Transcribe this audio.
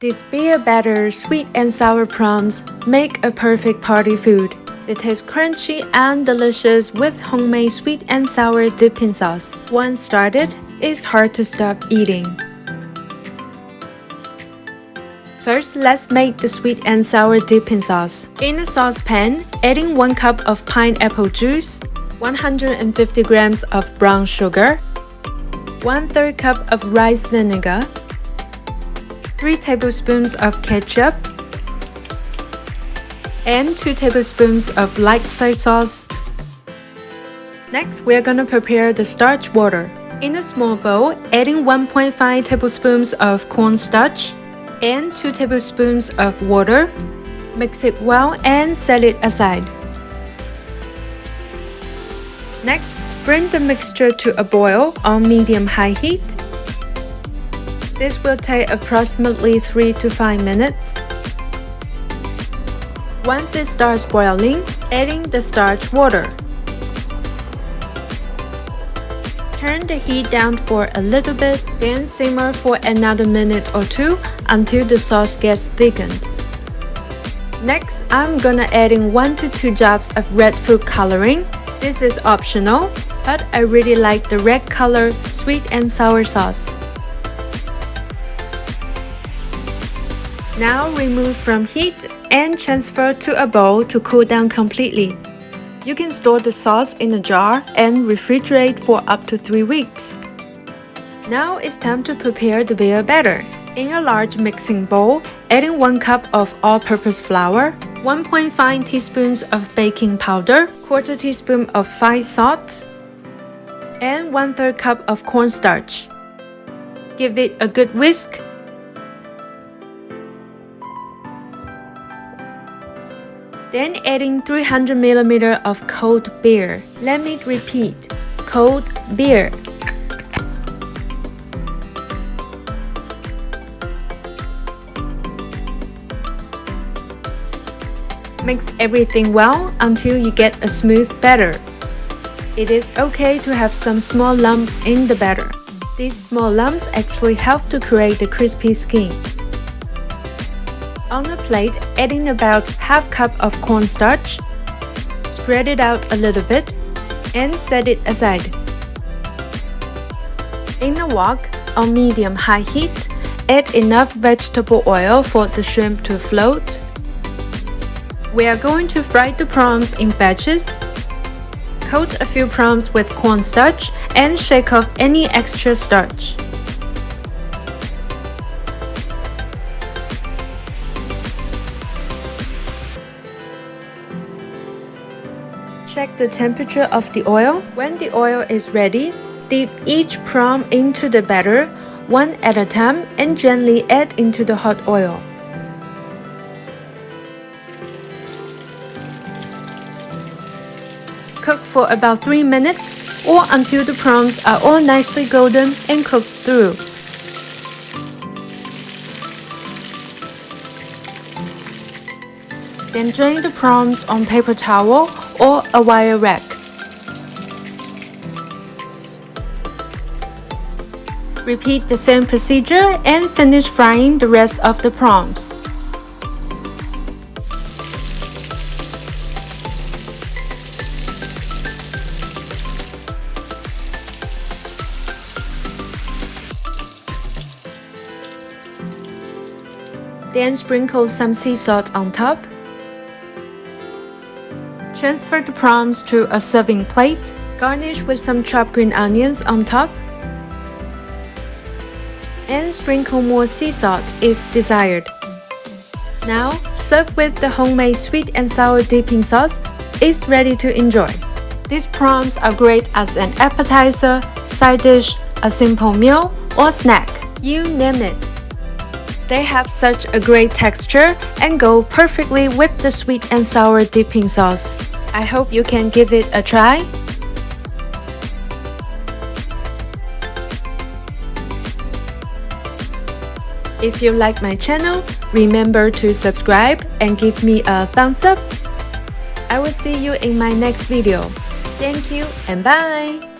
These beer-battered sweet and sour prawns make a perfect party food. They taste crunchy and delicious with homemade sweet and sour dipping sauce. Once started, it's hard to stop eating. First, let's make the sweet and sour dipping sauce. In a saucepan, adding 1 cup of pineapple juice, 150 grams of brown sugar, 1/3 cup of rice vinegar, 3 tablespoons of ketchup, and 2 tablespoons of light soy sauce. Next, we're gonna prepare the starch water. In a small bowl, adding 1.5 tablespoons of cornstarch and 2 tablespoons of water. Mix it well and set it aside. Next, bring the mixture to a boil on medium-high heat. This will take approximately 3 to 5 minutes. Once it starts boiling, adding the starch water. Turn the heat down for a little bit, then simmer for another minute or 2 until the sauce gets thickened. Next, I'm gonna adding 1 to 2 drops of red food coloring. This is optional, but I really like the red color sweet and sour sauce. Now remove from heat and transfer to a bowl to cool down completely. You can store the sauce in a jar and refrigerate for up to 3 weeks. Now it's time to prepare the beer batter. In a large mixing bowl, adding 1 cup of all-purpose flour, 1.5 teaspoons of baking powder, 1/4 teaspoon of fine salt, and 1/3 cup of cornstarch. Give it a good whisk. Then adding 300 ml of cold beer. Let me repeat, cold beer. Mix everything well until you get a smooth batter. It is okay to have some small lumps in the batter. These small lumps actually help to create the crispy skin. On a plate, adding about ½ cup of cornstarch. Spread it out a little bit and set it aside. In a wok on medium-high heat, add enough vegetable oil for the shrimp to float. We are going to fry the prawns in batches. Coat a few prawns with cornstarch and shake off any extra starch. Check the temperature of the oil. When the oil is ready, dip each prawn into the batter, one at a time, and gently add into the hot oil. Cook for about 3 minutes or until the prawns are all nicely golden and cooked through. Then drain the prawns on paper towel or a wire rack. Repeat the same procedure and finish frying the rest of the prawns. Then sprinkle some sea salt on top. Transfer the prawns to a serving plate. Garnish with some chopped green onions on top. And sprinkle more sea salt if desired. Now, serve with the homemade sweet and sour dipping sauce. It's ready to enjoy. These prawns are great as an appetizer, side dish, a simple meal, or snack. You name it. They have such a great texture and go perfectly with the sweet and sour dipping sauce. I hope you can give it a try. If you like my channel, remember to subscribe and give me a thumbs up. I will see you in my next video. Thank you and bye!